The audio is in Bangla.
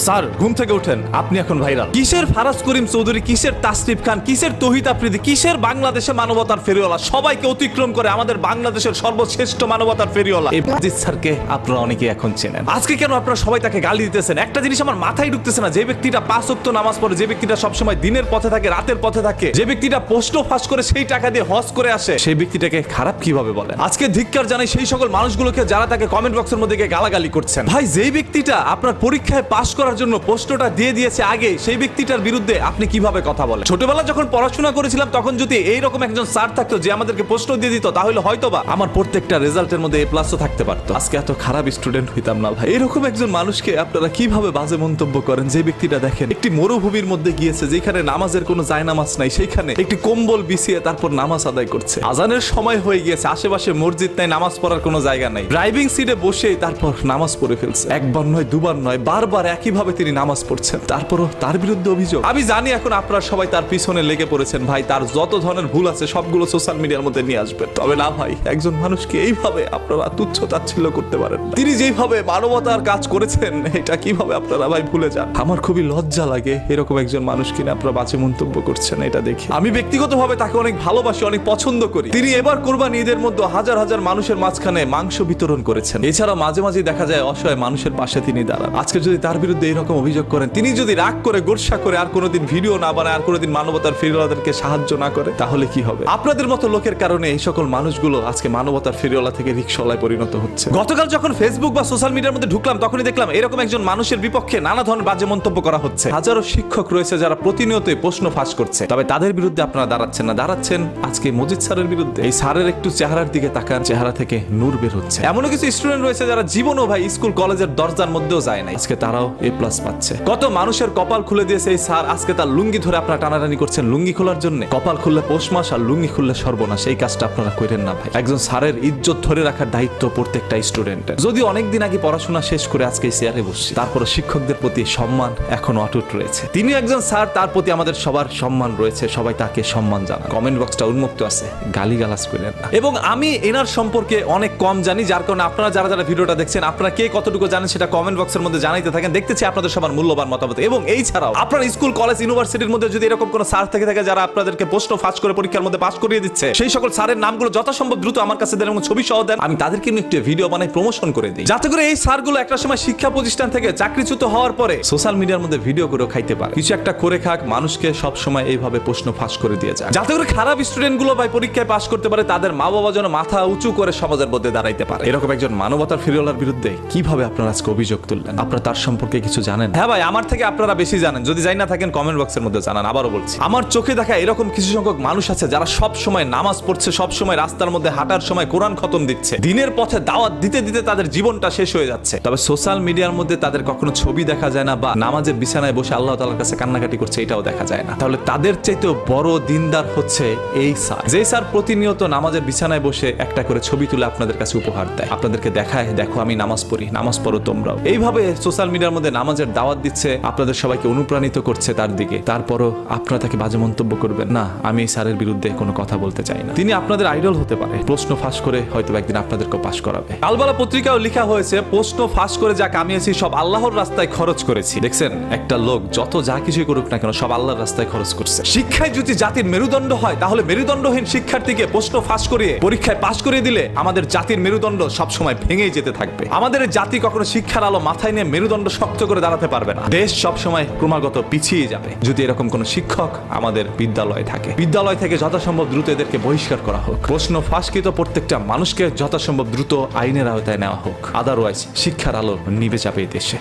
স্যার ঘুম থেকে উঠেন, আপনি এখন ভাইরাল। কিসের ফারাজ করিম চৌধুরী, কিসের তাসরিফ খান, কিসের তৌহিদ আফ্রিদি, কিসের বাংলাদেশে মানবতার ফেরিওয়ালা, সবাইকে অতিক্রম করে আমাদের বাংলাদেশের সর্বশ্রেষ্ঠ মানবতার ফেরিওয়ালা এই মজিদ স্যারকে আপনারা অনেকে এখন চেনেন। আজকে কেন আপনারা সবাই তাকে গালি দিতেছেন? একটা জিনিস আমার মাথায় ঢুকতেছে না, যে ব্যক্তিটা 5 ওয়াক্ত নামাজ পড়ে, যে ব্যক্তিটা সবসময় দিনের পথে থাকে, রাতের পথে থাকে, যে ব্যক্তিটা পোস্ট ফাঁস করে সেই টাকা দিয়ে হজ করে আসে, সেই ব্যক্তিটাকে খারাপ কিভাবে বলেন? আজকে ধিক্কার জানাই সেই সকল মানুষগুলোকে যারা তাকে কমেন্ট বক্সের মধ্যে গিয়ে গালাগালি করছেন। ভাই, যেই ব্যক্তিটা আপনার পরীক্ষায় পাশ করার জন্য প্রশ্নটা দিয়ে দিয়েছে আগে, সেই ব্যক্তিটার বিরুদ্ধে আপনি কিভাবে কথা বলেন? ছোটবেলা যখন পড়াশোনা করেছিলাম তখন যদি এইরকম একজন স্যার থাকতো যে আমাদেরকে প্রশ্ন দিয়ে দিত, তাহলে হয়তোবা আমার প্রত্যেকটা রেজাল্টের মধ্যে এ প্লাসও থাকতে পারতো। আজকে এত খারাপ স্টুডেন্ট হইতাম না ভাই। এরকম একজন মানুষকে আপনারা কিভাবে বাজে মন্তব্য করেন? যে ব্যক্তিটা দেখেন একটি মরুভূমির মধ্যে গিয়েছে, যেখানে নামাজের কোনো জায়নামাজ নাই, সেইখানে একটি কম্বল বিছিয়ে তারপর নামাজ আদায় করছে। আজানের সময় হয়ে গিয়েছে, আশেপাশে মসজিদ নাই, নামাজ পড়ার কোনো জায়গা নাই, ড্রাইভিং সিটে বসেই তারপর নামাজ পড়ে ফেলছে। একবার নয়, দুবার নয়, বারবার একইভাবে তিনি নামাজ পড়ছেন। তারপরও তার বিরুদ্ধে অভিযোগ। আমি জানি এখন আপনারা সবাই তার পিছনে লেগে পড়েছেন ভাই, তার যত ধরনের ভুল আছে সবগুলো সোশ্যাল মিডিয়ার মধ্যে নিয়ে আসবেন। তবে না ভাই, একজন মানুষকে এইভাবে আপনারা তুচ্ছ তাচ্ছিল্য করতে পারেন না। তিনি যেইভাবে মানবতার কাজ করেছেন, এটা কিভাবে আপনারা ভাই ভুলে যান? আমার খুবই লজ্জা লাগে এরকম একজন মানুষকে নিয়ে আপনারা বাজে মন্তব্য করছেন। এটা দেখি আমি ব্যক্তিগতভাবে তাকে অনেক ভালোবাসি, অনেক পছন্দ করি। তিনি এবার কোরবানি ঈদের মধ্যে হাজার হাজার মানুষের মাঝখানে মাংস বিতরণ করেছেন। এছাড়া মাঝে মাঝে দেখা যায় অসহায় মানুষের পাশে তিনি দাঁড়ান। আজকে যদি তার বিরুদ্ধে এরকম অভিযোগ করেন, তিনি যদি রাগ করে গোসা করে আর কোনোদিন ভিডিও না বানায়, আর কোনোদিন মানবতার ফেরিওয়ালাদেরকে সাহায্য না করে, তাহলে কি হবে? আপনাদের মতো লোকের কারণে এই সকল মানুষগুলো আজকে মানবতার ফেরিওয়ালা থেকে রিকশাওয়ালায় পরিণত হচ্ছে। গতকাল যখন ফেসবুক বা সোশ্যাল মিডিয়ার মধ্যে ঢুকলাম, তখনই দেখলাম এরকম একজন মানুষের বিপক্ষে নানা ধরনের বাজে মন্তব্য করা হচ্ছে। হাজারো শিক্ষক রয়েছে যারা প্রতিনিয়তই প্রশ্ন ফাঁস করছে, তবে তাদের বিরুদ্ধে আপনারা দাঁড়াচ্ছেন না, দাঁড়াচ্ছেন আজকে মজিদ স্যারের বিরুদ্ধে। এই স্যারের একটু চেহারার দিকে তাকান, চেহারা থেকে নূর বের হচ্ছে। এমনও কিছু স্টুডেন্ট রয়েছে যারা জীবনও ভাই স্কুল কলেজের দরজার মধ্যেও যায় না, আজকে তারাও এ প্লাস পাচ্ছে। কত মানুষের কপাল খুলে দিয়েছে এই স্যার, আজকে তার লুঙ্গি ধরে আপনারা টানাটানি করছেন লুঙ্গি খোলার জন্য। কপাল খুললে পৌষ মাস আর লুঙ্গি খুললে সর্বনাশ। এই কাজটা আপনারা করেন না ভাই। একজন স্যারের ইজ্জত ধরে রাখার দায়িত্ব প্রত্যেকটা স্টুডেন্টের। যদি অনেকদিন আগে পড়াশোনা শেষ করে আজকে চেয়ারে বসছি, তারপরে শিক্ষকদের প্রতি সম্মান এখনো অটুট রয়েছে। তিনি একজন স্যার, তার প্রতি আমাদের সবার সম্মান রয়েছে, সবাই তাকে সম্মান জানান। কমেন্ট বক্সটা উন্মুক্ত আছে, গালিগালাজ করেন না। এবং আমি এনার সম্পর্কে অনেক কম জানি, যার কারণে আপনারা যারা যারা ভিডিওটা দেখছেন, আপনারা কে কতটুকু জানেন সেটা কমেন্ট বক্সের মধ্যে জানাইতে থাকেন। দেখতেছি আপনাদের সবার মূল্যবান মতামত। এবং এই ছাড়াও আপনার স্কুল কলেজ ইউনিভার্সিটির মধ্যে যদি এরকম কোন স্যার থেকে থাকে যারা আপনাদেরকে প্রশ্ন ফাঁস করে পরীক্ষার মধ্যে পাস করিয়ে দিচ্ছে, সেই সকল স্যারের নামগুলো যথাসম্ভব দ্রুত আমার কাছে দেন এবং ছবি সহ দেন। আমি তাদেরকে নিয়ে একটু ভিডিও বানাই প্রমোশন করে দিই, যাতে করে এই স্যারগুলো একটা সময় শিক্ষা প্রতিষ্ঠান থেকে চাকরিচ্যুত হওয়ার পরে সোশ্যাল মিডিয়ার মধ্যে ভিডিও করে খাইতে পারে, কিছু একটা করে খাক, মানুষকে সব সময় এইভাবে প্রশ্ন ফাঁস করে দিয়ে যায়, যাতে করে খারাপ স্টুডেন্ট গুলো ভাই পরীক্ষায় পাস করতে পারে, তাদের মা বাবা যেন মাথা উঁচু করে সমাজের মধ্যে দাঁড়াইতে পারে। এরকম একজন মানবতার ফেরিওয়ালার বিরুদ্ধে কিভাবে আপনারা আজকে অভিযোগ তুললেন? আপনারা তার সম্পর্কে কিছু জানেন? হ্যাঁ ভাই, আমার থেকে আপনারা বেশি জানেন। যদি জানি না থাকেন কমেন্ট বক্সের মধ্যে জানান। আবারও বলছি, আমার চোখে দেখা এরকম কিছু সংখ্যক মানুষ আছে যারা সব সময় নামাজ পড়ছে, সব সময় রাস্তার মধ্যে হাঁটার সময় কোরআন খতম দিচ্ছে, দিনের পথে দাওয়াত দিতে দিতে তাদের জীবনটা শেষ হয়ে যাচ্ছে। তবে সোশ্যাল মিডিয়ার মধ্যে তাদের কখনো ছবি দেখা যায় না, বা নামাজের বিছানায় বসে আল্লাহ তাআলার কাছে কান্নাকাটি করছে, এটাও দেখা যায় না। তাহলে তাদের চাইতেও বড় দিনদার হচ্ছে এই স্যার, যে স্যার প্রতিনিয়ত নামাজের বিছানায় বসে একটা করে ছবি তুলে আপনাদের কাছে উপহার দেয়, আপনাদেরকে দেখায় দেখো আমি নামাজ পড়ি, নামাজ পড়ো তোমরাও। এইভাবে সোশ্যাল মিডিয়ার মধ্যে নামাজের দাওয়াত দিচ্ছে, আপনাদের সবাইকে অনুপ্রাণিত করছে তার দিকে। তারপরও আপনারা তাকে বাজে মন্তব্য করবেন না। আমি এই স্যারের বিরুদ্ধে কোনো কথা বলতে চাই না। তিনি আপনাদের আইডল হতে পারে, প্রশ্ন ফাঁস করে হয়তো একদিন আপনাদেরকে পাশ করাবে। কালবালা পত্রিকাও লেখা হয়েছে, প্রশ্ন ফাঁস করে যা কামিয়েছি সব আল্লাহর রাস্তায় খরচ করেছি। দেখছেন, একটা লোক যত যা কিছুই করুক না কেন, সব আল্লাহর রাস্তায় খরচ করছে। শিক্ষায় যদি জাতির মেরুদণ্ড হয়, তাহলে মেরুদণ্ডহীন শিক্ষার্থীকে প্রশ্ন ফাঁস করিয়ে পরীক্ষায় পাশ করিয়ে দিলে আমাদের জাতির মেরুদণ্ড সবসময় ভেঙেই যেতে থাকবে। আমাদের জাতি কখনো শিক্ষার আলো মাথায় নিয়ে মেরুদণ্ড শক্ত করে দাঁড়াতে পারবে না। দেশ সবসময় ক্রমাগত পিছিয়ে যাবে যদি এরকম কোন শিক্ষক আমাদের বিদ্যালয়ে থাকে। বিদ্যালয় থেকে যথাসম্ভব দ্রুত এদেরকে বহিষ্কার করা হোক। প্রশ্ন ফাঁসকৃত প্রত্যেকটা মানুষকে যথাসম্ভব দ্রুত আইনের আওতায় নেওয়া হোক। আদারওয়াইজ শিক্ষার আলো নিভে যাবে এই দেশে।